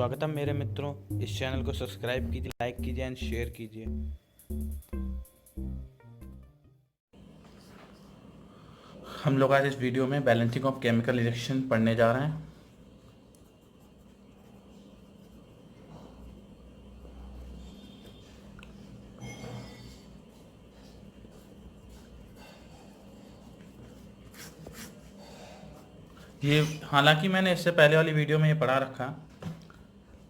स्वागतम मेरे मित्रों। इस चैनल को सब्सक्राइब कीजिए, लाइक कीजिए एंड शेयर कीजिए। हम लोग आज इस वीडियो में बैलेंसिंग ऑफ केमिकल रिएक्शन पढ़ने जा रहे हैं। ये हालांकि मैंने इससे पहले वाली वीडियो में ये पढ़ा रखा,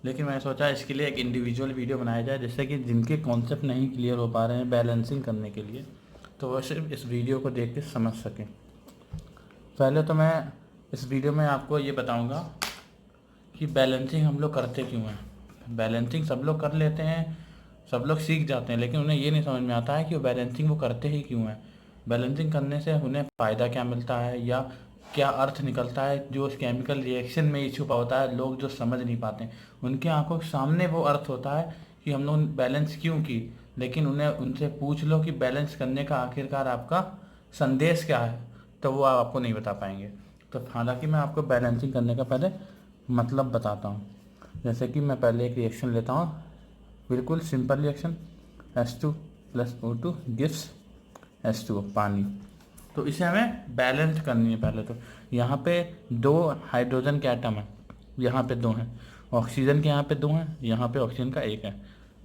लेकिन मैंने सोचा इसके लिए एक इंडिविजुअल वीडियो बनाया जाए, जिससे कि जिनके कॉन्सेप्ट नहीं क्लियर हो पा रहे हैं बैलेंसिंग करने के लिए, तो वह सिर्फ इस वीडियो को देख के समझ सकें। पहले तो मैं इस वीडियो में आपको ये बताऊंगा कि बैलेंसिंग हम लोग करते क्यों हैं। बैलेंसिंग सब लोग कर लेते हैं, सब लोग सीख जाते हैं, लेकिन उन्हें ये नहीं समझ में आता है कि वो बैलेंसिंग वो करते ही क्यों हैं। बैलेंसिंग करने से उन्हें फ़ायदा क्या मिलता है या क्या अर्थ निकलता है, जो उस केमिकल रिएक्शन में ही छुपा होता है। लोग जो समझ नहीं पाते, उनकी आंखों के सामने वो अर्थ होता है कि हम लोग बैलेंस क्यों की, लेकिन उन्हें उनसे पूछ लो कि बैलेंस करने का आखिरकार आपका संदेश क्या है, तो वो आपको नहीं बता पाएंगे। तो हालांकि मैं आपको बैलेंसिंग करने का पहले मतलब बताता हूँ। जैसे कि मैं पहले एक रिएक्शन लेता हूँ, बिल्कुल simple reaction, H2 plus O2 gives H2O, पानी। तो इसे हमें बैलेंस करनी है। पहले तो यहाँ पे दो हाइड्रोजन के एटम हैं, यहाँ पे दो हैं, ऑक्सीजन के यहाँ पे दो हैं, यहाँ पे ऑक्सीजन का एक है।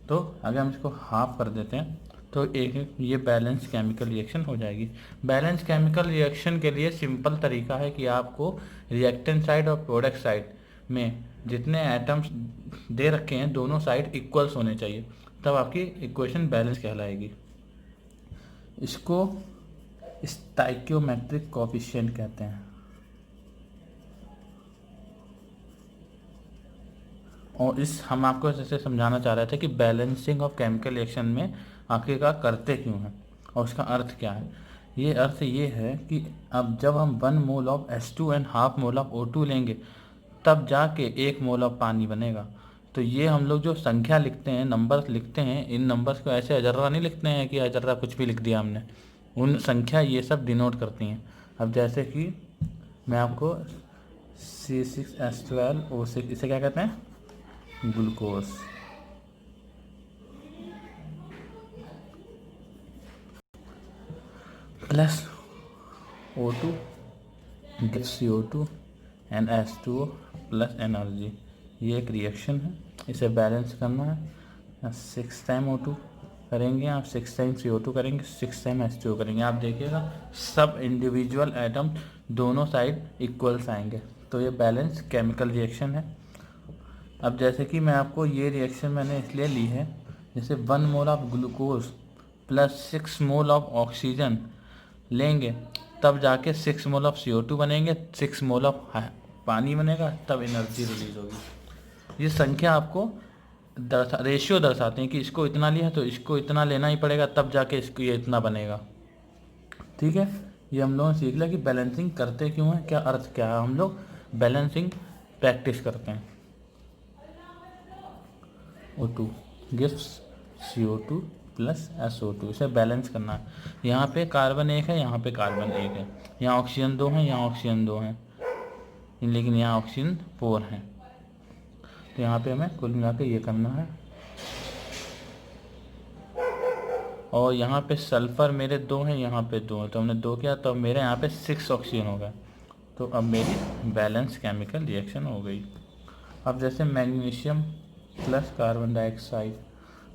तो अगर हम इसको हाफ कर देते हैं तो एक ये बैलेंस केमिकल रिएक्शन हो जाएगी। बैलेंस केमिकल रिएक्शन के लिए सिंपल तरीका है कि आपको रिएक्टेंट साइड और प्रोडक्ट साइड में जितने एटम्स दे रखे हैं दोनों साइड इक्वल्स होने चाहिए, तब आपकी इक्वेशन बैलेंस कहलाएगी। इसको स्टाइकियोमेट्रिक कोफिशिएंट कहते हैं। और इस हम आपको जैसे समझाना चाह रहे थे कि बैलेंसिंग ऑफ केमिकल रिएक्शन में आखिरकार करते क्यों हैं और उसका अर्थ क्या है। ये अर्थ ये है कि अब जब हम 1 mole of H2 and half mole of O2 लेंगे, तब जाके 1 मोल ऑफ पानी बनेगा। तो ये हम लोग जो संख्या लिखते हैं, नंबर्स लिखते हैं, इन नंबर्स को ऐसे अजर्रा नहीं लिखते हैं कि अजर्रा कुछ भी लिख दिया हमने। उन संख्या ये सब डिनोट करती हैं। अब जैसे कि मैं आपको C6H12O6, इसे क्या कहते हैं, glucose. Plus O2 gives CO2 and H2O plus energy. ये एक रिएक्शन है, इसे बैलेंस करना है। 6 टाइम O2 करेंगे आप, 6 टाइम CO2 करेंगे, 6 टाइम H2O करेंगे। आप देखिएगा सब इंडिविजुअल एटम दोनों साइड इक्वल्स आएंगे। तो ये बैलेंस केमिकल रिएक्शन है। अब जैसे कि मैं आपको ये रिएक्शन मैंने इसलिए ली है, जैसे 1 mole of glucose plus 6 mole of oxygen लेंगे, तब जाके 6 मोल ऑफ CO2 बनेंगे, 6 मोल ऑफ पानी बनेगा, तब एनर्जी रिलीज होगी। ये संख्या आपको रेशियो दर्शाते हैं कि इसको इतना लिया तो इसको इतना लेना ही पड़ेगा, तब जाके इसको ये इतना बनेगा। ठीक है, ये हम लोगों ने सीख लिया कि बैलेंसिंग करते क्यों है, क्या अर्थ क्या है। हम लोग बैलेंसिंग प्रैक्टिस करते हैं। O2 gives CO2 plus SO2, इसे बैलेंस करना है। यहाँ पे कार्बन एक है, यहाँ पे कार्बन एक है, यहाँ ऑक्सीजन दो है, यहाँ ऑक्सीजन दो है, लेकिन यहाँ ऑक्सीजन 4 है। तो यहाँ पे हमें कुल मिला के ये करना है। और यहाँ पे सल्फर मेरे 2 हैं, यहाँ पे 2 है, तो हमने 2 किया, तो मेरे यहाँ पे 6 ऑक्सीजन हो गया। तो अब मेरी बैलेंस केमिकल रिएक्शन हो गई। अब जैसे मैग्नीशियम प्लस कार्बन डाइऑक्साइड,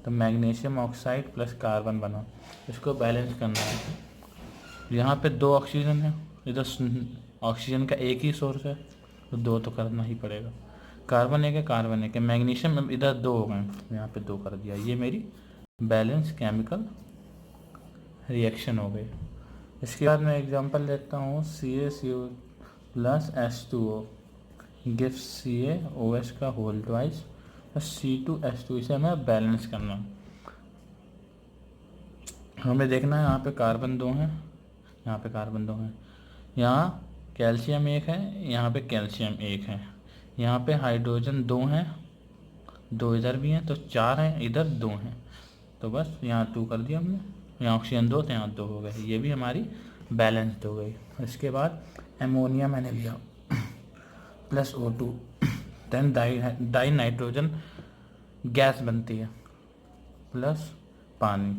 तो मैग्नीशियम ऑक्साइड प्लस कार्बन बना, इसको बैलेंस करना है। यहाँ पे 2 ऑक्सीजन है, इधर ऑक्सीजन का एक ही सोर्स है, तो 2 तो करना ही पड़ेगा। कार्बन एक है, कार्बन एक है, मैग्नीशियम इधर 2 हो गए, यहाँ पे 2 कर दिया। ये मेरी बैलेंस केमिकल रिएक्शन हो गई। इसके बाद मैं एग्जांपल लेता हूँ, CaCO plus H2O gives CaOH का होल ट्वाइस C2H2। इसे हमें बैलेंस करना है। हमें देखना है यहाँ पे कार्बन 2 हैं, यहाँ पे कार्बन 2 हैं, यहाँ कैल्शियम 1 है, यहाँ पे कैल्शियम 1 है, यहाँ पे हाइड्रोजन 2 हैं, 2 इधर भी हैं, तो 4 हैं, इधर 2 हैं, तो बस यहाँ 2 कर दिया हमने। यहाँ ऑक्सीजन 2 तो यहाँ 2 हो गए, ये भी हमारी बैलेंस्ड हो गई। इसके बाद एमोनिया मैंने लिया plus O2 then dinitrogen gas बनती है प्लस पानी।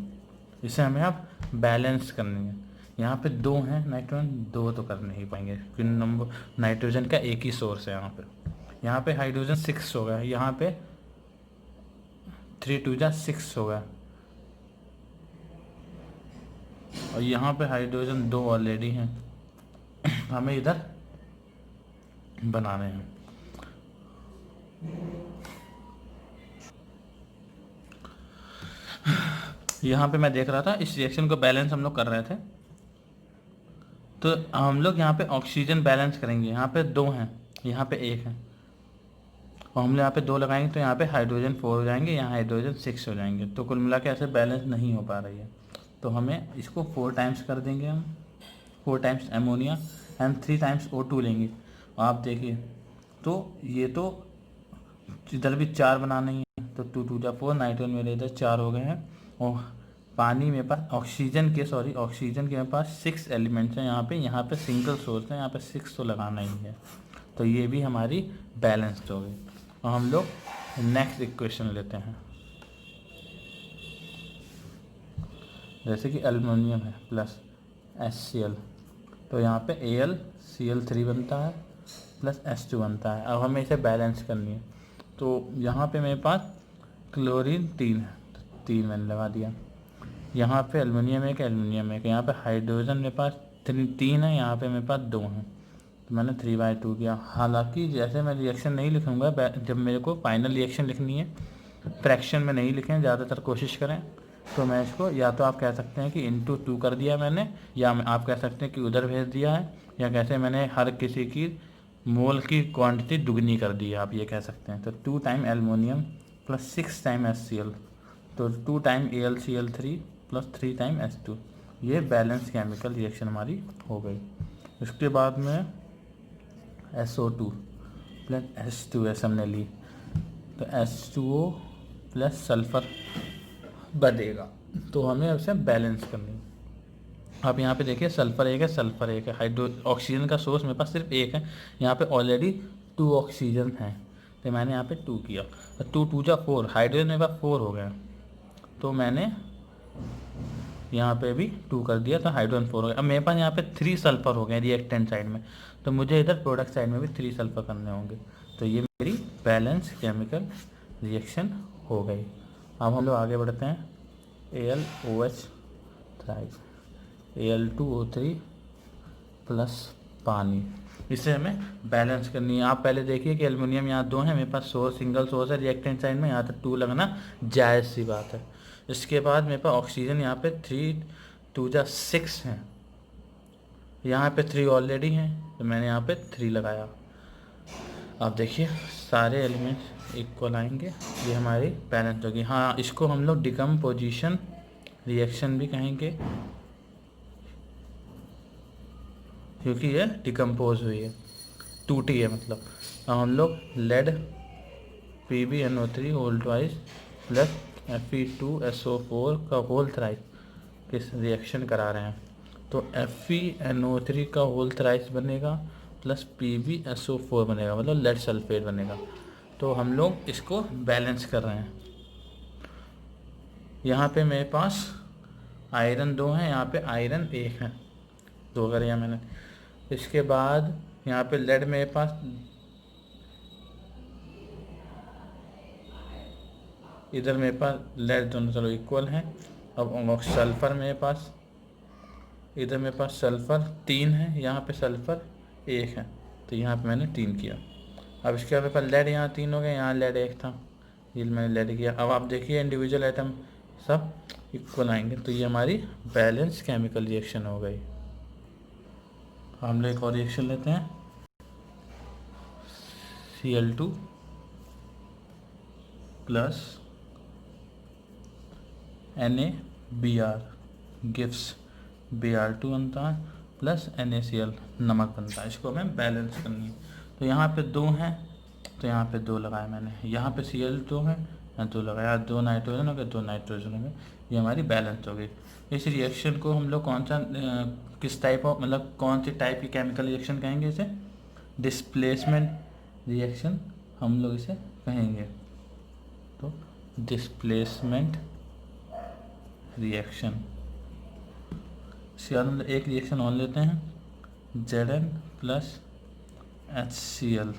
इसे हमें अब बैलेंस करनी है। यहाँ पे 2 हैं नाइट्रोजन, 2 तो कर नहीं पाएंगे क्योंकि नंबर नाइट्रोजन का एक ही सोर्स है यहाँ पे हाइड्रोजन 6 हो गया, यहाँ पे 3 2 जा 6 हो गया, और यहाँ पे हाइड्रोजन 2 ऑलरेडी हैं, हमें इधर बनाने हैं। यहाँ पे मैं देख रहा था इस रिएक्शन को बैलेंस हम लोग कर रहे थे, तो हम लोग यहाँ पे ऑक्सीजन बैलेंस करेंगे। यहाँ पे 2 हैं, यहाँ पे 1 है, और हम लोग यहाँ पे 2 लगाएंगे तो यहाँ पे हाइड्रोजन 4 हो जाएंगे, यहाँ हाइड्रोजन 6 हो जाएंगे। तो कुल मिला के ऐसे बैलेंस नहीं हो पा रही है, तो हमें इसको 4 टाइम्स कर देंगे हम, 4 times ammonia and 3 times O2 लेंगे। आप देखिए तो ये तो इधर भी 4 बनाना ही है, तो 2 2 जा 4, नाइट्रोजन मेरे इधर 4 हो गए हैं, और पानी मेरे पास ऑक्सीजन के मेरे पास 6 एलिमेंट्स हैं यहाँ पे सिंगल सोर्स है, यहाँ पे 6 तो लगाना ही है, तो ये भी हमारी बैलेंस्ड हो गई। और हम लोग नेक्स्ट इक्वेशन लेते हैं, जैसे कि एल्युमिनियम है प्लस HCl, तो यहाँ पे AlCl3 बनता है प्लस H2 बनता है। अब हमें इसे बैलेंस करनी है, तो यहाँ पे मेरे पास क्लोरीन 3 है, तो 3 मैंने लगा दिया। यहाँ पे एल्युमिनियम एक, यहाँ पे हाइड्रोजन मेरे पास 3 है, यहाँ पे मेरे पास 2 हैं, तो मैंने 3/2 किया। हालांकि जैसे मैं रिएक्शन नहीं लिखूँगा, जब मेरे को फाइनल रिएक्शन लिखनी है फ्रैक्शन में नहीं लिखें, ज़्यादातर कोशिश करें, तो मैं इसको या तो आप कह सकते हैं कि इंटू 2 कर दिया मैंने, या आप कह सकते हैं कि उधर भेज दिया है, या कैसे मैंने हर किसी की मोल की क्वांटिटी दुगनी कर दी है, आप ये कह सकते हैं। तो 2 time aluminium plus 6 time HCl, तो 2 time AlCl3 plus 3 time H2, ये बैलेंस केमिकल रिएक्शन हमारी हो गई। उसके बाद में SO2 प्लस H2S हमने ली, तो H2O प्लस सल्फ़र बनेगा, तो हमें उसे बैलेंस करनी है। आप यहाँ पे देखिए सल्फ़र एक है, हाइड्रो ऑक्सीजन का सोर्स मेरे पास सिर्फ एक है, यहाँ पे ऑलरेडी 2 ऑक्सीजन हैं, तो मैंने यहाँ पे 2 किया, तो 2 2 जा 4, हाइड्रोजन मेरे पास 4 हो गया, तो मैंने यहाँ पे भी 2 कर दिया, तो हाइड्रोजन 4 हो गया। अब मेरे पास यहाँ पे 3 सल्फ़र हो गए रिएक्टेंट साइड में, तो मुझे इधर प्रोडक्ट साइड में भी 3 सल्फ़र करने होंगे, तो ये मेरी बैलेंस केमिकल रिएक्शन हो गई। अब हम लोग आगे बढ़ते हैं, AlOH थ्राइस, Al2O3 प्लस पानी, इसे हमें बैलेंस करनी है। आप पहले देखिए कि एल्युमिनियम यहाँ 2 है, मेरे पास सोर्स सिंगल सोर्स है रिएक्टेंट साइड में, यहाँ तक 2 लगना जायज़ सी बात है। इसके बाद मेरे पास ऑक्सीजन यहाँ पे 3 2 जा 6 हैं, यहाँ पे 3 ऑलरेडी हैं, तो मैंने यहाँ पे 3 लगाया। अब देखिए सारे एलिमेंट्स इक्वल आएंगे, ये हमारी बैलेंस होगी। हाँ, इसको हम लोग डिकम्पोजिशन रिएक्शन भी कहेंगे, क्योंकि ये डिकम्पोज हुई है, टूटी है मतलब। अब हम लोग lead PbNO3 whole twice plus Fe2SO4 का होल थ्राइस किस रिएक्शन करा रहे हैं, तो FeNO3 का होल थ्राइस बनेगा प्लस PbSO4 बनेगा, मतलब लेड सल्फेट बनेगा। तो हम लोग इसको बैलेंस कर रहे हैं। यहाँ पे मेरे पास आयरन 2 है, यहाँ पे आयरन 1 है, 2 करें मैंने। इसके बाद यहाँ पे लेड मेरे पास इधर मेरे पास लेड दोनों चलो इक्वल हैं। अब सल्फ़र मेरे पास इधर मेरे पास सल्फ़र 3 है, यहाँ पे सल्फ़र 1 है, तो यहाँ पे मैंने 3 किया। अब इसके बाद मेरे पास लेड यहाँ 3 हो गए, यहाँ लेड 1 था, ये मैंने लेड किया। अब आप देखिए इंडिविजुअल आइटम सब इक्वल आएंगे, तो ये हमारी बैलेंस केमिकल रिएक्शन हो गई। हम लोग एक और रिएक्शन लेते हैं, Cl2 plus NaBr gives Br2 बनता है प्लस NaCl नमक बनता है। इसको हमें बैलेंस करनी है। तो यहाँ पे 2 हैं, तो यहाँ पे 2 लगाया मैंने, यहाँ पे Cl2 है, यहाँ 2 लगाया, 2 नाइट्रोजन हो गए, 2 नाइट्रोजन हो गए, ये हमारी बैलेंस हो गई। इस रिएक्शन को हम लोग कौन सा किस टाइप ऑफ मतलब कौन सी टाइप की केमिकल रिएक्शन कहेंगे, इसे डिस्प्लेसमेंट रिएक्शन हम लोग इसे कहेंगे। तो डिस्प्लेसमेंट रिएक्शन। इसके बाद हम एक रिएक्शन और लेते हैं, Zn plus HCl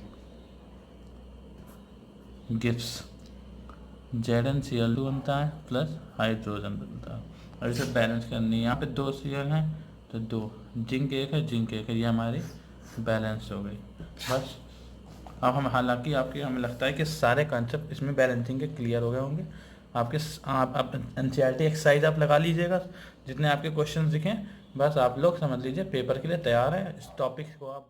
gives ZnCl2 बनता है प्लस हाइड्रोजन बनता है। और इसे बैलेंस करनी है, यहाँ पे 2 Cl हैं तो 2, जिंक 1 है, जिंक 1 है, ये हमारी बैलेंस हो गई। बस अब हम, हालांकि आपके हमें लगता है कि सारे कॉन्सेप्ट इसमें बैलेंसिंग के क्लियर हो गए होंगे आपके। आप NCERT एक्सरसाइज आप लगा लीजिएगा, जितने आपके क्वेश्चन दिखें बस आप लोग समझ लीजिए पेपर के लिए तैयार है। इस टॉपिक को आप